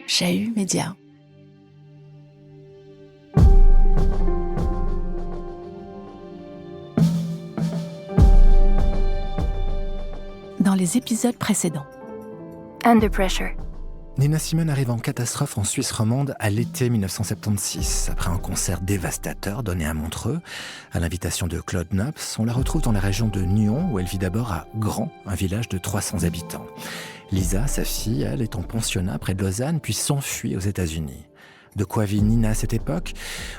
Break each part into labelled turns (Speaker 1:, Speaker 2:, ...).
Speaker 1: Chahut Média. Dans les épisodes précédents.
Speaker 2: Under Pressure.
Speaker 3: Nina Simone arrive en catastrophe en Suisse romande à l'été 1976. Après un concert dévastateur donné à Montreux, à l'invitation de Claude Nobs, on la retrouve dans la région de Nyon, où elle vit d'abord à Grand, un village de 300 habitants. Lisa, sa fille, elle est en pensionnat près de Lausanne, puis s'enfuit aux États-Unis. De quoi vit Nina à cette époque ?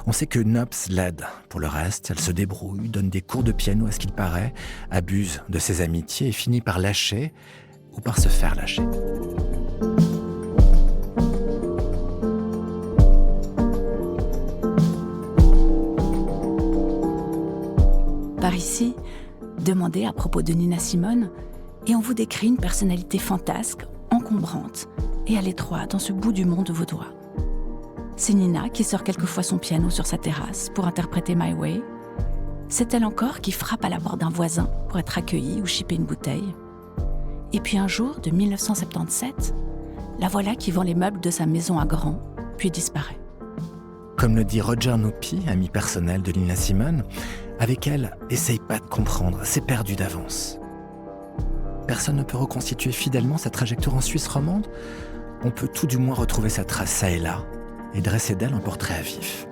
Speaker 3: On sait que Nobs l'aide. Pour le reste, elle se débrouille, donne des cours de piano à ce qu'il paraît, abuse de ses amitiés et finit par lâcher ou par se faire lâcher.
Speaker 1: Par ici, demandez à propos de Nina Simone et on vous décrit une personnalité fantasque, encombrante et à l'étroit dans ce bout du monde vaudois. C'est Nina qui sort quelquefois son piano sur sa terrasse pour interpréter My Way. C'est elle encore qui frappe à la porte d'un voisin pour être accueillie ou chipper une bouteille. Et puis un jour, de 1977, la voilà qui vend les meubles de sa maison à Grand, puis disparaît.
Speaker 3: Comme le dit Roger Noupy, ami personnel de Nina Simone, avec elle, essaye pas de comprendre, c'est perdu d'avance. Personne ne peut reconstituer fidèlement sa trajectoire en Suisse romande. On peut tout du moins retrouver sa trace ça et là, et dresser d'elle un portrait à vif.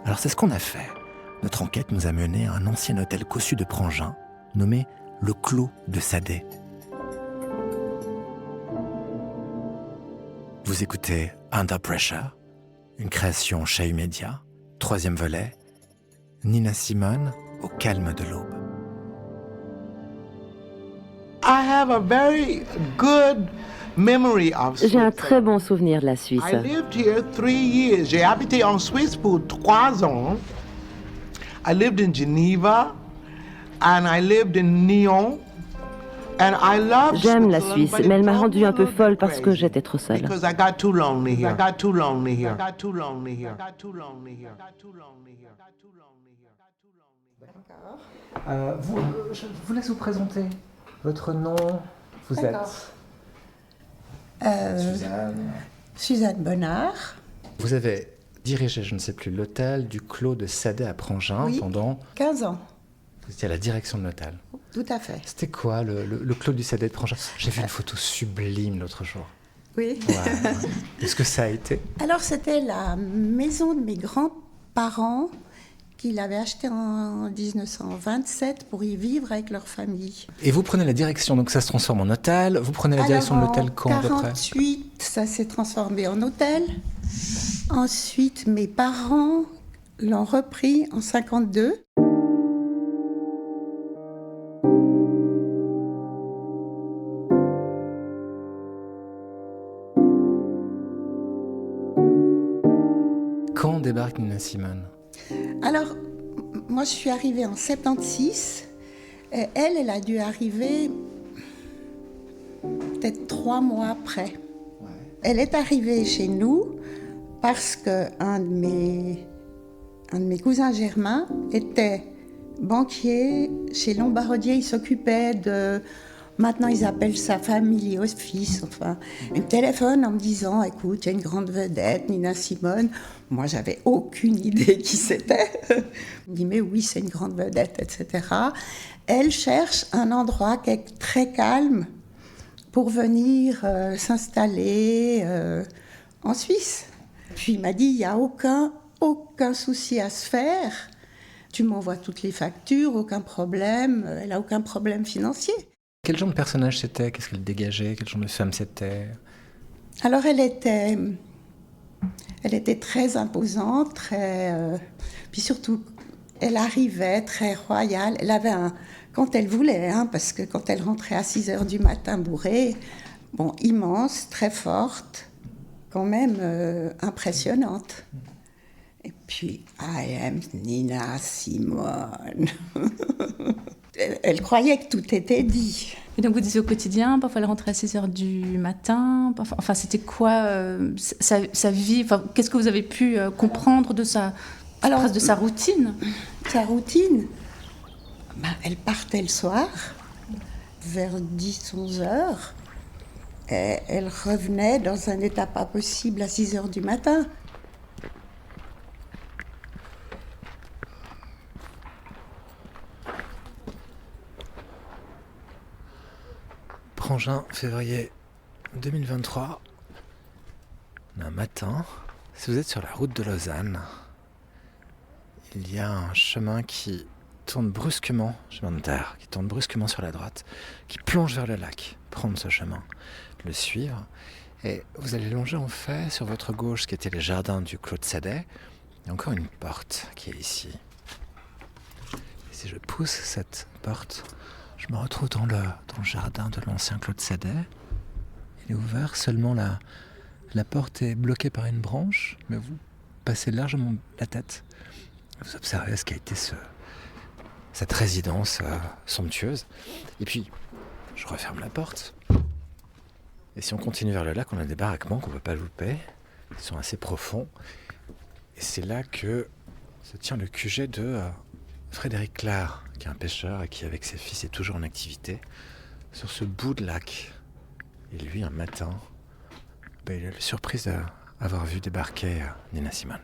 Speaker 3: Alors c'est ce qu'on a fait. Notre enquête nous a mené à un ancien hôtel cossu de Prangin, nommé le Clos de Sadé. Vous écoutez Under Pressure, une création Chahut Média, 3e volet, Nina Simone au calme de l'aube.
Speaker 4: I have a very good memory of
Speaker 5: J'ai un très bon souvenir de la Suisse.
Speaker 4: I lived here 3 years. J'ai habité en Suisse pour 3 ans. I lived in Geneva and I lived in Nyon. And I loved
Speaker 5: J'aime la
Speaker 4: Switzerland,
Speaker 5: Suisse,
Speaker 4: but it
Speaker 5: mais elle m'a
Speaker 4: drove
Speaker 5: rendue
Speaker 4: me a
Speaker 5: un peu
Speaker 4: little
Speaker 5: folle
Speaker 4: bit
Speaker 5: parce que
Speaker 4: crazy.
Speaker 5: j'étais trop seule.
Speaker 4: Because I got too lonely here. I got too lonely here. I got too lonely here. I got too lonely here. I got too lonely here. I got too lonely here. I got too lonely here.
Speaker 6: Je vous laisse vous présenter votre nom. Vous
Speaker 7: D'accord.
Speaker 6: êtes Suzanne.
Speaker 7: Suzanne Bonnard.
Speaker 3: Vous avez dirigé, je ne sais plus, l'hôtel du Clos de Sadé à Prangin
Speaker 7: Oui.
Speaker 3: pendant...
Speaker 7: 15 ans,
Speaker 3: Vous étiez à la direction de l'hôtel.
Speaker 7: tout à fait.
Speaker 3: C'était quoi le Clos du Sadé de Prangin ? J'ai vu une photo sublime l'autre jour.
Speaker 7: Oui.
Speaker 3: Ouais. Est-ce que ça a été ?
Speaker 7: Alors, c'était la maison de mes grands-parents qu'ils avaient achetée en 1927 pour y vivre avec leur famille.
Speaker 3: Et vous prenez la direction, donc ça se transforme en hôtel. Vous prenez la direction de l'hôtel quand à peu près ?
Speaker 7: 48, ça s'est transformé en hôtel. Ensuite, mes parents l'ont repris en 52.
Speaker 3: Quand débarque Nina Simone ?
Speaker 7: Alors, moi, je suis arrivée en 76. Et elle a dû arriver peut-être 3 mois après. Elle est arrivée chez nous parce qu'un de mes cousins germains était banquier chez Lombardier. Il s'occupait de... Maintenant, ils appellent ça family office. Enfin, il me téléphone en me disant, écoute, il y a une grande vedette, Nina Simone. Moi, j'avais aucune idée qui c'était. Il me dit, mais oui, c'est une grande vedette, etc. Elle cherche un endroit qui est très calme pour venir s'installer en Suisse. Puis il m'a dit, il n'y a aucun souci à se faire. Tu m'envoies toutes les factures, aucun problème. Elle n'a aucun problème financier.
Speaker 3: Quel genre de personnage c'était ? Qu'est-ce qu'elle dégageait ? Quel genre de femme c'était ?
Speaker 7: Alors elle était très imposante, puis surtout, elle arrivait très royale. Elle avait quand elle voulait, parce que quand elle rentrait à 6h du matin bourrée, immense, très forte, quand même impressionnante. Et puis, I am Nina Simone. Elle croyait que tout était dit.
Speaker 1: Et donc vous disiez au quotidien, parfois elle rentrait à 6h du matin, enfin c'était quoi sa vie, qu'est-ce que vous avez pu comprendre de sa routine ?
Speaker 7: Sa routine, elle partait le soir, vers 10-11 heures. Et elle revenait dans un état pas possible à 6 heures du matin.
Speaker 3: Prangin, février 2023. Un matin, si vous êtes sur la route de Lausanne, il y a un chemin qui tourne brusquement, chemin de terre, qui tourne brusquement sur la droite, qui plonge vers le lac. Prendre ce chemin, le suivre, et vous allez longer en fait sur votre gauche, ce qui était les jardins du Claude Sadet. Il y a encore une porte qui est ici. Et si je pousse cette porte, je me retrouve dans le jardin de l'ancien Claude Sadet. Il est ouvert, seulement la porte est bloquée par une branche, mais vous passez largement la tête. Vous observez ce qu'a été cette résidence somptueuse. Et puis, je referme la porte. Et si on continue vers le lac, on a des baraquements qu'on ne peut pas louper. Ils sont assez profonds. Et c'est là que se tient le QG de Frédéric Clare, qui est un pêcheur et qui, avec ses fils, est toujours en activité sur ce bout de lac. Et lui, un matin, il a eu la surprise d'avoir vu débarquer Nina Simone.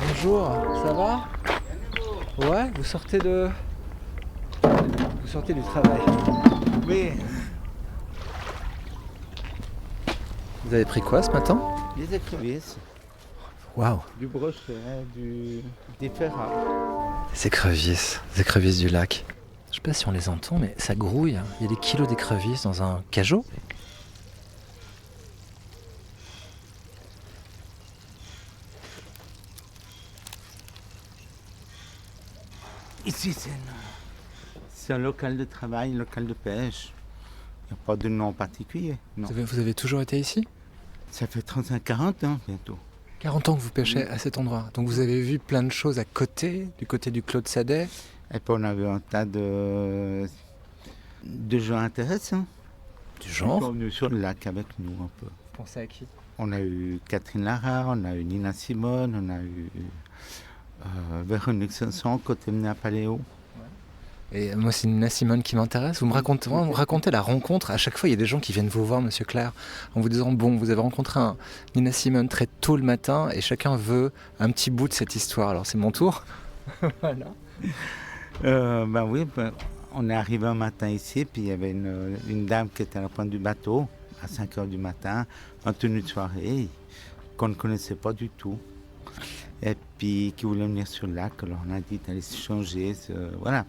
Speaker 3: Bonjour, ça va? Ouais, vous sortez du travail.
Speaker 8: Oui,
Speaker 3: Vous avez pris quoi ce matin?
Speaker 8: des écrevisses,
Speaker 3: Waouh,
Speaker 8: du brochet, des ferrats.
Speaker 3: des écrevisses du lac. Je sais pas si on les entend, mais ça grouille. Il y a des kilos d'écrevisses dans un cajot.
Speaker 8: Ici, c'est un local de travail, un local de pêche. Il n'y a pas de nom particulier. Non.
Speaker 3: Vous avez toujours été ici?
Speaker 8: Ça fait 35-40 ans bientôt.
Speaker 3: 40 ans que vous pêchez à cet endroit. Donc vous avez vu plein de choses à côté du Claude Sadet.
Speaker 8: Et puis on a vu un tas de gens intéressants.
Speaker 3: Du
Speaker 8: Ils
Speaker 3: genre.
Speaker 8: sont venus sur le lac avec nous un peu.
Speaker 3: Vous pensez à qui?
Speaker 8: On a eu Catherine Lara, on a eu Nina Simone, on a eu Véronique Sanson côté mené à Paléo.
Speaker 3: Et moi, c'est Nina Simone qui m'intéresse. Vous me racontez la rencontre. À chaque fois, il y a des gens qui viennent vous voir, Monsieur Clare, en vous disant, bon, vous avez rencontré Nina Simone très tôt le matin et chacun veut un petit bout de cette histoire. Alors, c'est mon tour. Voilà.
Speaker 8: Oui, on est arrivé un matin ici, puis il y avait une dame qui était à la pointe du bateau, à 5 h du matin, en tenue de soirée, qu'on ne connaissait pas du tout. Et puis qui voulait venir sur le lac, alors on a dit d'aller se changer, voilà.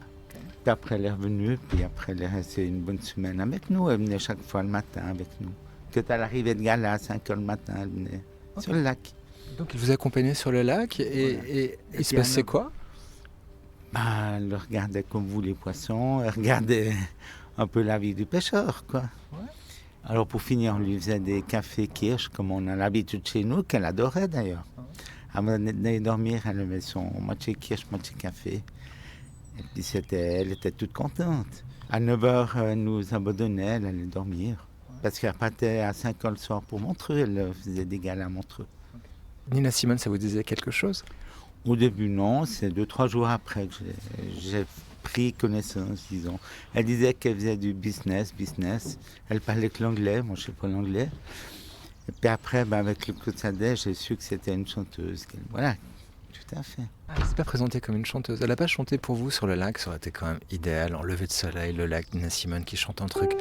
Speaker 8: Puis après elle est revenue, puis après elle est restée une bonne semaine avec nous, elle venait chaque fois le matin avec nous. Quand à l'arrivée de Gala, à 5 h le matin, elle venait sur le lac.
Speaker 3: Donc, il vous accompagnait sur le lac et il se passait quoi?
Speaker 8: Elle regardait comme vous les poissons, elle regardait un peu la vie du pêcheur, quoi.
Speaker 3: Ouais.
Speaker 8: Alors pour finir, on lui faisait des cafés kirsch, comme on a l'habitude chez nous, qu'elle adorait d'ailleurs. Avant d'aller dormir, elle avait son moitié kirsch, moitié café. Et puis elle était toute contente. À 9 h, elle nous abandonnait, elle allait dormir. Parce qu'elle partait à 5 h le soir pour Montreux, elle faisait des galas à Montreux.
Speaker 3: Nina Simone, ça vous disait quelque chose?
Speaker 8: Au début, non, c'est 2-3 jours après que j'ai pris connaissance, disons. Elle disait qu'elle faisait du business. Elle parlait que l'anglais, moi je ne sais pas l'anglais. Et puis après, avec le Claude Sadet, j'ai su que c'était une chanteuse. Voilà, tout à fait.
Speaker 3: Elle ne s'est pas présentée comme une chanteuse. Elle n'a pas chanté pour vous sur le lac, ça aurait été quand même idéal. En lever de soleil, le lac, Nina Simone qui chante un truc.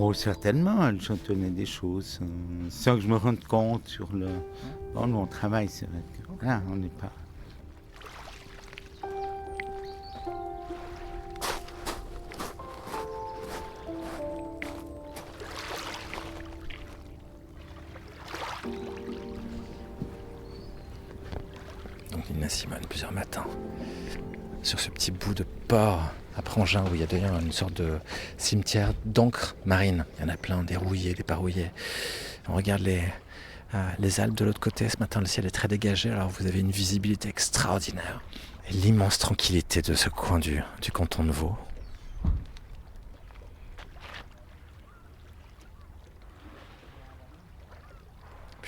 Speaker 8: Oh, certainement, elle chantonnait des choses sans que je me rende compte sur le... Bon, nous, on travaille, c'est vrai que... Voilà, on n'est pas...
Speaker 3: Donc Nina Simone, plusieurs matins, sur ce petit bout de port à Prangin, où il y a d'ailleurs une sorte de cimetière d'encre marine. Il y en a plein, des rouillés, des pas rouillés. On regarde les Alpes de l'autre côté. Ce matin, le ciel est très dégagé, alors vous avez une visibilité extraordinaire. Et l'immense tranquillité de ce coin du canton de Vaud.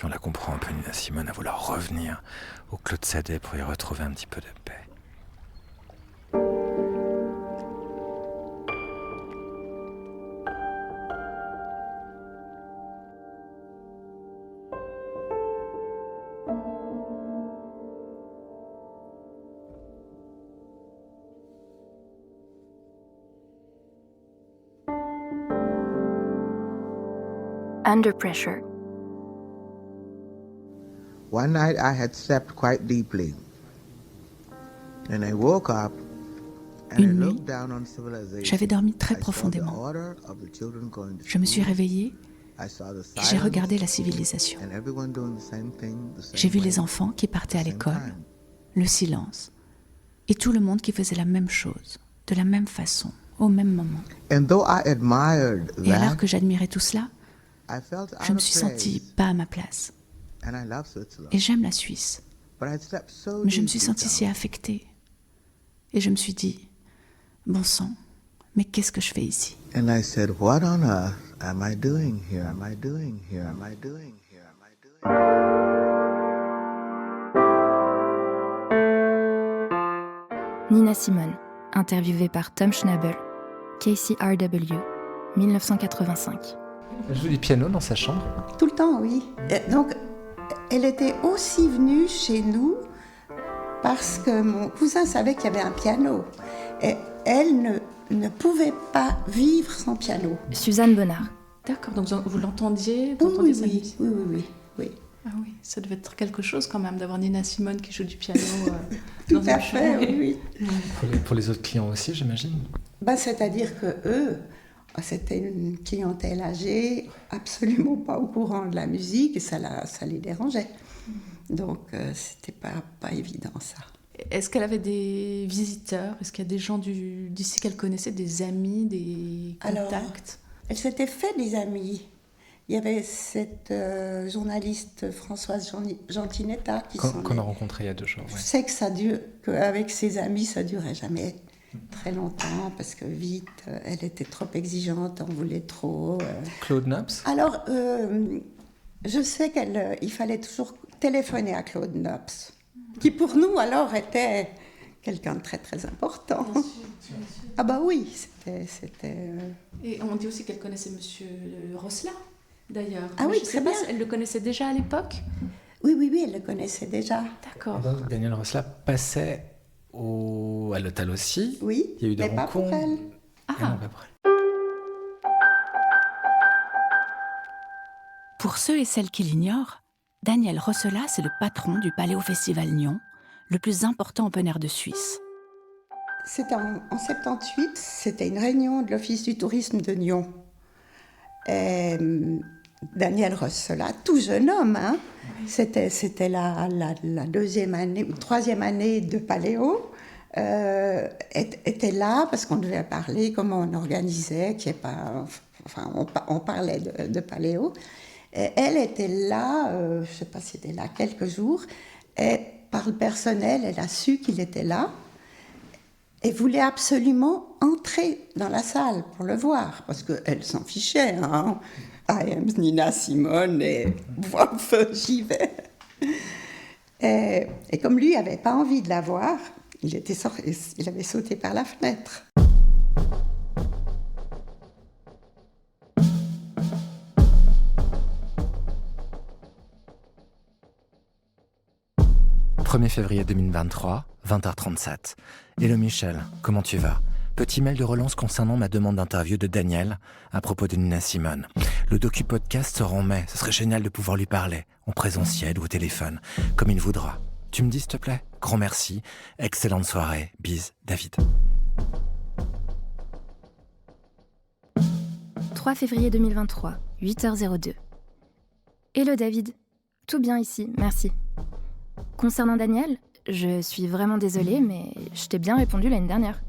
Speaker 3: Puis on la comprend un peu, Nina Simone, à vouloir revenir au Claude Sadet pour y retrouver un petit peu de paix.
Speaker 2: Under Pressure.
Speaker 4: One night I had slept quite deeply. And I woke up and I
Speaker 1: Une nuit,
Speaker 4: looked down on civilization.
Speaker 1: j'avais dormi très
Speaker 4: I saw the
Speaker 1: profondément.
Speaker 4: order of the children going to
Speaker 1: Je me suis
Speaker 4: school.
Speaker 1: réveillée
Speaker 4: I saw the
Speaker 1: et j'ai
Speaker 4: silence
Speaker 1: regardé la civilisation.
Speaker 4: and everyone doing the same thing, the same
Speaker 1: J'ai vu
Speaker 4: way,
Speaker 1: les enfants qui partaient à
Speaker 4: same
Speaker 1: l'école,
Speaker 4: time.
Speaker 1: le silence, et tout le monde qui faisait la même chose, de la même façon, au même moment.
Speaker 4: And though I admired
Speaker 1: Et alors
Speaker 4: that,
Speaker 1: que j'admirais tout cela,
Speaker 4: I felt
Speaker 1: je
Speaker 4: out
Speaker 1: me
Speaker 4: of
Speaker 1: suis sentie
Speaker 4: place.
Speaker 1: pas à ma place.
Speaker 4: And I love Switzerland.
Speaker 1: Et j'aime la Suisse,
Speaker 4: But I slept so
Speaker 1: mais je me suis
Speaker 4: deeply
Speaker 1: sentie si
Speaker 4: down.
Speaker 1: affectée. Et je me suis dit, bon sang, mais qu'est-ce que je fais ici?
Speaker 4: And I said, what on earth am I doing here? Am I doing here? Am I doing here? Am I doing here?
Speaker 2: Nina Simone, interviewée par Tom Schnabel, KCRW, 1985.
Speaker 6: Elle joue du piano dans sa chambre.
Speaker 7: Tout le temps, oui. Donc, elle était aussi venue chez nous parce que mon cousin savait qu'il y avait un piano. Et elle ne pouvait pas vivre sans piano.
Speaker 2: Suzanne Bonnard.
Speaker 1: D'accord, donc vous l'entendiez,
Speaker 7: Oui, oui.
Speaker 1: Ah oui, ça devait être quelque chose quand même d'avoir Nina Simone qui joue du piano
Speaker 7: Tout
Speaker 1: dans
Speaker 7: à
Speaker 1: une
Speaker 7: fait,
Speaker 1: chambre.
Speaker 7: oui.
Speaker 6: Pour les autres clients aussi, j'imagine.
Speaker 7: C'est-à-dire que eux, c'était une clientèle âgée, absolument pas au courant de la musique, et ça les dérangeait. Donc, c'était pas évident, ça.
Speaker 1: Est-ce qu'elle avait des visiteurs? Est-ce qu'il y a des gens d'ici qu'elle connaissait, des amis, des contacts?
Speaker 7: Elle s'était fait des amis. Il y avait cette journaliste Françoise Gentinetta
Speaker 6: Qu'on a rencontré il y a 2 jours.
Speaker 7: Je
Speaker 6: Ouais.
Speaker 7: sais qu'avec ses amis, ça durait jamais très longtemps, parce que vite, elle était trop exigeante, on voulait trop.
Speaker 6: Claude Nobs.
Speaker 7: Alors, je sais qu'il fallait toujours téléphoner à Claude Nobs, qui pour nous alors était quelqu'un de très très important.
Speaker 1: Bien sûr.
Speaker 7: Ah bah oui, c'était.
Speaker 1: Et on dit aussi qu'elle connaissait Monsieur Rosselin, d'ailleurs.
Speaker 7: Ah
Speaker 1: Mais
Speaker 7: oui,
Speaker 1: je
Speaker 7: très
Speaker 1: sais pas
Speaker 7: bien.
Speaker 1: si elle le connaissait déjà à l'époque.
Speaker 7: Oui, elle le connaissait déjà.
Speaker 1: D'accord.
Speaker 6: Donc, Daniel Rosselin passait à l'hôtel aussi.
Speaker 7: Oui,
Speaker 6: Il y a eu des
Speaker 7: mais pas pour
Speaker 6: rencontres.
Speaker 7: elle.
Speaker 6: Et non, pas pour elle.
Speaker 1: Pour ceux et celles qui l'ignorent, Daniel Rosselin, c'est le patron du Paléo Festival Nyon, le plus important open air de Suisse.
Speaker 7: C'était en 78, c'était une réunion de l'Office du tourisme de Nyon. Et Daniel Rosselin, tout jeune homme, hein, c'était la 2e année ou 3e année de Paléo, était là parce qu'on devait parler comment on organisait, on parlait de Paléo. Et elle était là, je ne sais pas si c'était là quelques jours, et par le personnel, elle a su qu'il était là. Et voulait absolument entrer dans la salle pour le voir, parce qu'elle s'en fichait. Hein. I am Nina Simone, et j'y vais. Et comme lui n'avait pas envie de la voir, il avait sauté par la fenêtre.
Speaker 3: « 1er février 2023, 20h37. Hello Michel, comment tu vas? Petit mail de relance concernant ma demande d'interview de Daniel à propos de Nina Simone. Le docu-podcast sort en mai, ce serait génial de pouvoir lui parler, en présentiel ou au téléphone, comme il voudra. Tu me dis s'il te plaît? Grand merci, excellente soirée, bise, David.
Speaker 2: 3 février 2023, 8h02. Hello David, tout bien ici, merci. Concernant Daniel, je suis vraiment désolée, mais je t'ai bien répondu l'année dernière.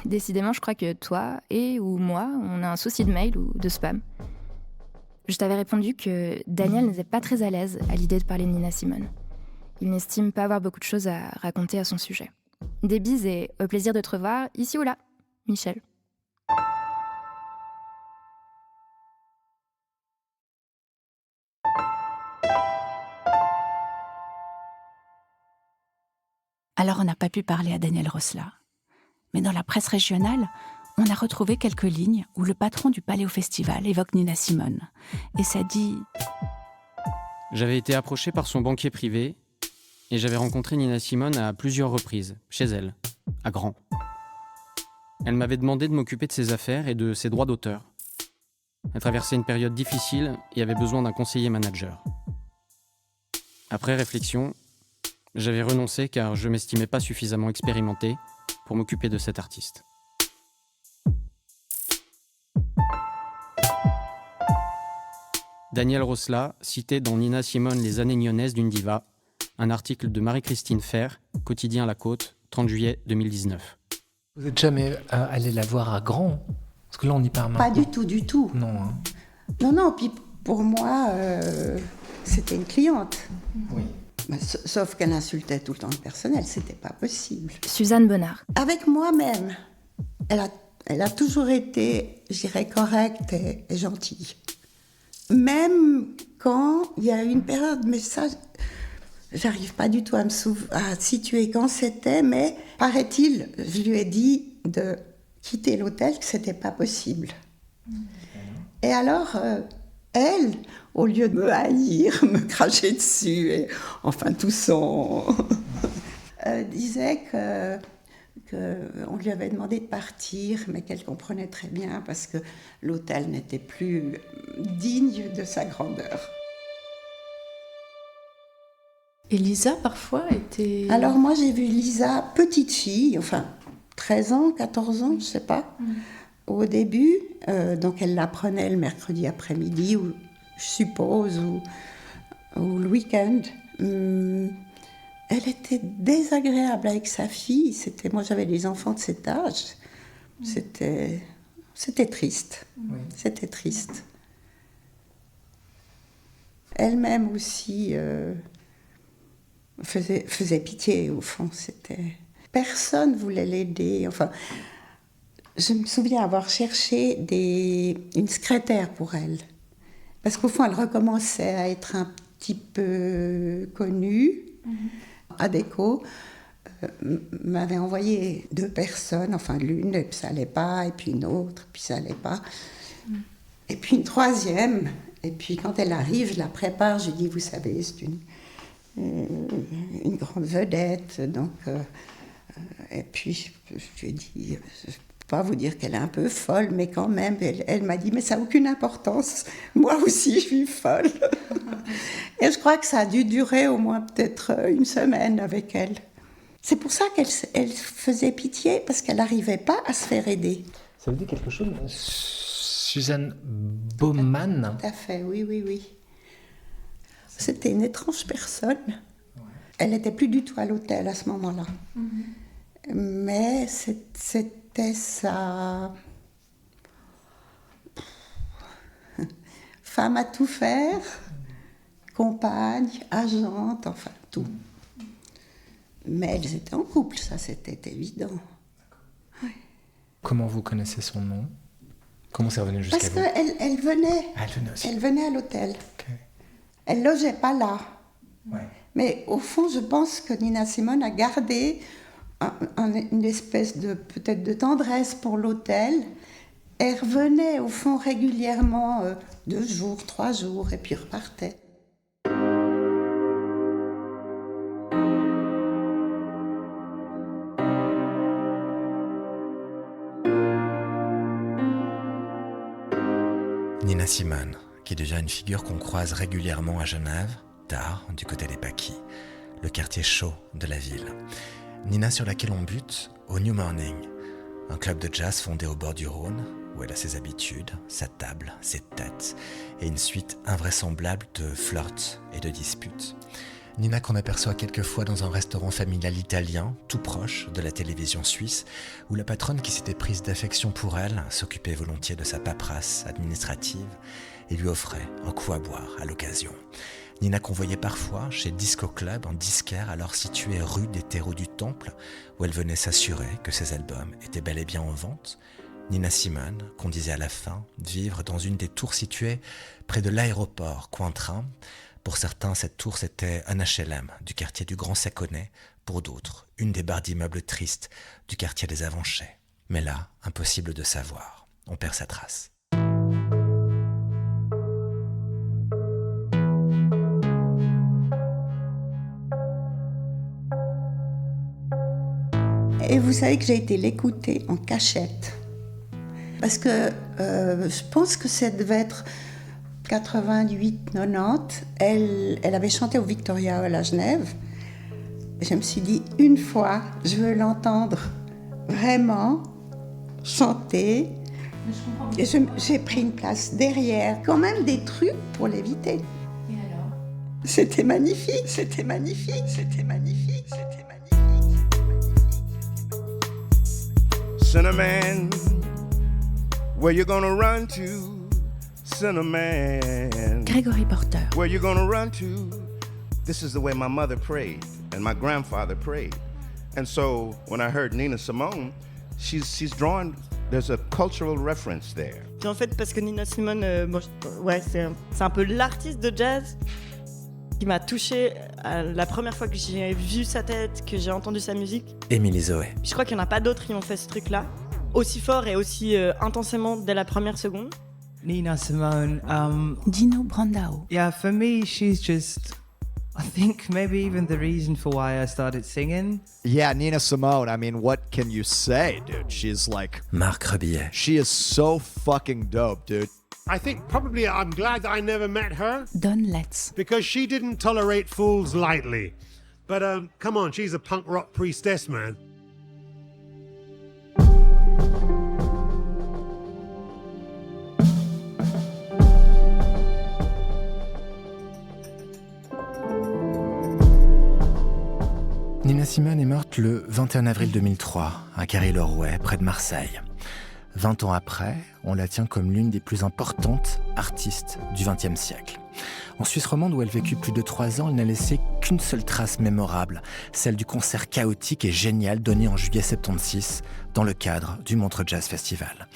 Speaker 2: Décidément, je crois que toi ou moi, on a un souci de mail ou de spam. Je t'avais répondu que Daniel n'était pas très à l'aise à l'idée de parler de Nina Simone. Il n'estime pas avoir beaucoup de choses à raconter à son sujet. Des bises et au plaisir de te revoir, ici ou là, Michel.
Speaker 1: Alors on n'a pas pu parler à Daniel Rosla. Mais dans la presse régionale, on a retrouvé quelques lignes où le patron du Paléo Festival évoque Nina Simone. Et ça dit...
Speaker 9: J'avais été approché par son banquier privé et j'avais rencontré Nina Simone à plusieurs reprises, chez elle, à Gand. Elle m'avait demandé de m'occuper de ses affaires et de ses droits d'auteur. Elle traversait une période difficile et avait besoin d'un conseiller manager. Après réflexion, j'avais renoncé car je m'estimais pas suffisamment expérimenté pour m'occuper de cet artiste. Daniel Rosla citait dans Nina Simone Les années nyonnaises d'une diva, un article de Marie-Christine Fer, quotidien La Côte, 30 juillet 2019.
Speaker 3: Vous n'êtes jamais allé la voir à Gand? Parce que là, on y part maintenant.
Speaker 7: Pas du tout.
Speaker 3: Non, hein.
Speaker 7: Non, puis pour moi, c'était une cliente.
Speaker 3: Oui.
Speaker 7: Sauf qu'elle insultait tout le temps le personnel, c'était pas possible.
Speaker 2: Suzanne Bonnard.
Speaker 7: Avec moi-même, elle a toujours été, je dirais, correcte et gentille. Même quand il y a eu une période, mais ça, j'arrive pas du tout à situer quand c'était, mais paraît-il, je lui ai dit de quitter l'hôtel, que c'était pas possible. Et alors, elle, au lieu de me haïr, me cracher dessus, et enfin tout son... disait qu'on lui avait demandé de partir, mais qu'elle comprenait très bien parce que l'hôtel n'était plus digne de sa grandeur.
Speaker 1: Et Lisa, parfois, était...
Speaker 7: Alors moi, j'ai vu Lisa, petite fille, enfin 13 ans, 14 ans, je sais pas, au début. Donc elle l'apprenait le mercredi après-midi, ou je suppose, ou le week-end. Elle était désagréable avec sa fille. Moi, j'avais des enfants de cet âge. C'était triste. Oui. C'était triste. Elle-même aussi faisait pitié, au fond. Personne ne voulait l'aider. Enfin, je me souviens avoir cherché une secrétaire pour elle. Parce qu'au fond, elle recommençait à être un petit peu connue. Adéco m'avait envoyé 2 personnes, enfin l'une, et puis ça allait pas, et puis une autre, puis ça allait pas. Et puis une 3e, et puis quand elle arrive, je la prépare, je lui dis, vous savez, c'est une grande vedette, donc... et puis je lui ai dit, je ne peux pas vous dire qu'elle est un peu folle, mais quand même, elle m'a dit, mais ça n'a aucune importance, moi aussi je suis folle. Et je crois que ça a dû durer au moins peut-être une semaine avec elle. C'est pour ça qu'elle faisait pitié, parce qu'elle n'arrivait pas à se faire aider.
Speaker 3: Ça vous dit quelque chose, Suzanne Baumann?
Speaker 7: Tout à fait, oui. C'était une étrange personne. Ouais. Elle n'était plus du tout à l'hôtel à ce moment-là. Mais c'était sa... femme à tout faire, compagne, agente, enfin tout. Mais elles étaient en couple, ça c'était évident. Oui.
Speaker 3: Comment vous connaissez son nom? Comment c'est revenu jusqu'à vous?
Speaker 7: Parce qu'elle venait.
Speaker 3: Ah, elle venait aussi.
Speaker 7: Elle venait à l'hôtel.
Speaker 3: Okay.
Speaker 7: Elle logeait pas là.
Speaker 3: Ouais.
Speaker 7: Mais au fond, je pense que Nina Simone a gardé une espèce de peut-être de tendresse pour l'hôtel. Elle revenait au fond régulièrement 2 jours, 3 jours, et puis repartait.
Speaker 3: Nina Simone, qui devient une figure qu'on croise régulièrement à Genève, tard, du côté des Paquis, le quartier chaud de la ville. Nina sur laquelle on bute au New Morning, un club de jazz fondé au bord du Rhône, où elle a ses habitudes, sa table, ses têtes, et une suite invraisemblable de flirts et de disputes. Nina qu'on aperçoit quelquefois dans un restaurant familial italien, tout proche de la télévision suisse, où la patronne qui s'était prise d'affection pour elle s'occupait volontiers de sa paperasse administrative et lui offrait un coup à boire à l'occasion. Nina qu'on voyait parfois chez Disco Club, un disquaire alors situé rue des Terreaux du Temple, où elle venait s'assurer que ses albums étaient bel et bien en vente. Nina Simone, qu'on disait à la fin, vivre dans une des tours situées près de l'aéroport Cointrin. Pour certains, cette tour, c'était un HLM du quartier du Grand Saconnet, pour d'autres, une des barres d'immeubles tristes du quartier des Avanchets. Mais là, impossible de savoir. On perd sa trace.
Speaker 7: Et vous savez que j'ai été l'écouter en cachette. Parce que je pense que ça devait être 88-90. Elle avait chanté au Victoria Hall à Genève. Je me suis dit, une fois, je veux l'entendre vraiment chanter. Et j'ai pris une place derrière. Quand même des trucs pour l'éviter.
Speaker 1: Et alors ?
Speaker 7: C'était magnifique, c'était magnifique, c'était magnifique, c'était magnifique.
Speaker 10: Cinnamon, where you gonna run to? Cinnamon,
Speaker 1: Gregory Porter.
Speaker 10: where you gonna run to? This is the way my mother prayed and my grandfather prayed. And so when I heard Nina Simone, she's drawn, there's a cultural reference there.
Speaker 11: Puis en fait, parce que Nina Simone, c'est un peu l'artiste de jazz qui m'a touchée la première fois que j'ai vu sa tête, que j'ai entendu sa musique.
Speaker 3: Émilie Zoé.
Speaker 11: Je crois qu'il n'y en a pas d'autres qui ont fait ce truc-là, aussi fort et aussi intensément dès la première seconde.
Speaker 6: Nina Simone,
Speaker 1: Dino Brandao.
Speaker 6: yeah, for me, she's just, I think maybe even the reason for why I started singing.
Speaker 12: Yeah, Nina Simone, I mean, what can you say, dude? She's like...
Speaker 3: Marc Rebillet.
Speaker 12: She is so fucking dope, dude.
Speaker 13: I think probably I'm glad that I never met her.
Speaker 1: Don Letts.
Speaker 13: Because she didn't tolerate fools lightly. But come on, she's a punk rock priestess, man.
Speaker 3: Nina Simone est morte le 21 avril 2003, à Carry-le-Rouet, près de Marseille. 20 ans après, on la tient comme l'une des plus importantes artistes du XXe siècle. En Suisse romande, où elle vécut plus de 3 ans, elle n'a laissé qu'une seule trace mémorable, celle du concert chaotique et génial donné en juillet 76 dans le cadre du Montreux Jazz Festival.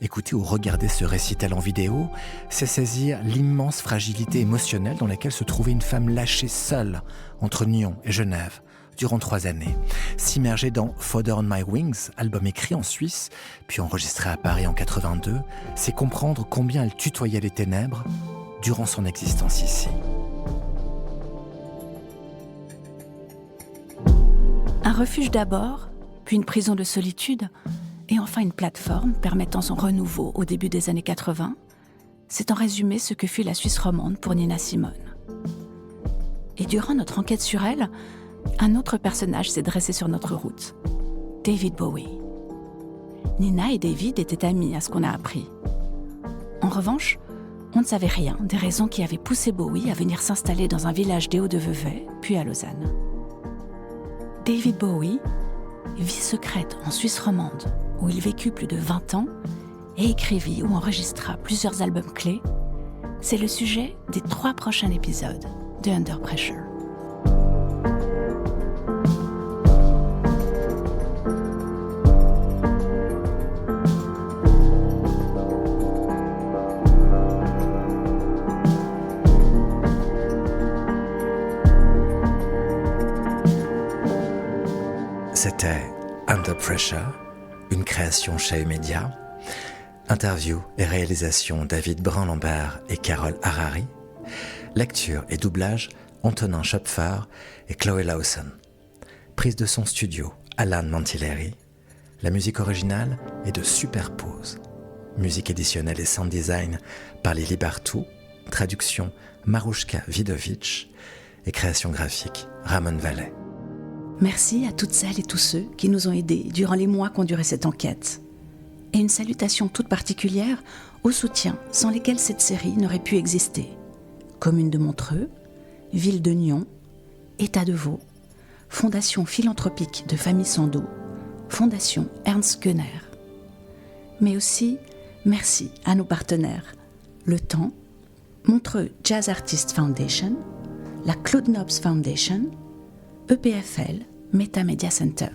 Speaker 3: Écouter ou regarder ce récital en vidéo, c'est saisir l'immense fragilité émotionnelle dans laquelle se trouvait une femme lâchée seule entre Nyon et Genève, durant 3 années, s'immerger dans Fodder on My Wings, album écrit en Suisse, puis enregistré à Paris en 82, c'est comprendre combien elle tutoyait les ténèbres durant son existence ici.
Speaker 1: Un refuge d'abord, puis une prison de solitude, et enfin une plateforme permettant son renouveau au début des années 80, c'est en résumé ce que fut la Suisse romande pour Nina Simone. Et durant notre enquête sur elle, un autre personnage s'est dressé sur notre route, David Bowie. Nina et David étaient amis à ce qu'on a appris. En revanche, on ne savait rien des raisons qui avaient poussé Bowie à venir s'installer dans un village des Hauts-de-Vevey, puis à Lausanne. David Bowie, vie secrète en Suisse romande, où il vécut plus de 20 ans et écrivit ou enregistra plusieurs albums clés, c'est le sujet des 3 prochains épisodes de Under Pressure.
Speaker 3: C'était Under Pressure, une création Chahut Média. Interview et réalisation David Brun-Lambert et Carole Harari. Lecture et doublage Antonin Schöpfer et Chloé Lawson. Prise de son studio Alan Mantilleri. La musique originale est de Superpose. Musique éditionnelle et sound design par Lily Bartou. Traduction Marushka Vidovic. Et création graphique Ramon Vallet.
Speaker 1: Merci à toutes celles et tous ceux qui nous ont aidés durant les mois qu'ont duré cette enquête. Et une salutation toute particulière aux soutiens sans lesquels cette série n'aurait pu exister. Commune de Montreux, Ville de Nyon, État de Vaud, Fondation philanthropique de Famille Sando, Fondation Ernst Gönner. Mais aussi, merci à nos partenaires, Le Temps, Montreux Jazz Artist Foundation, la Claude Nobs Foundation, EPFL, Meta Media Center.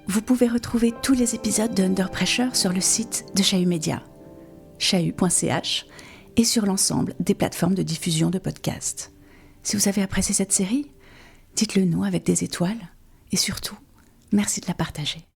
Speaker 1: Vous pouvez retrouver tous les épisodes de Under Pressure sur le site de Chahut Média, chahut.ch, et sur l'ensemble des plateformes de diffusion de podcasts. Si vous avez apprécié cette série, Dites-le nous avec des étoiles et surtout, merci de la partager.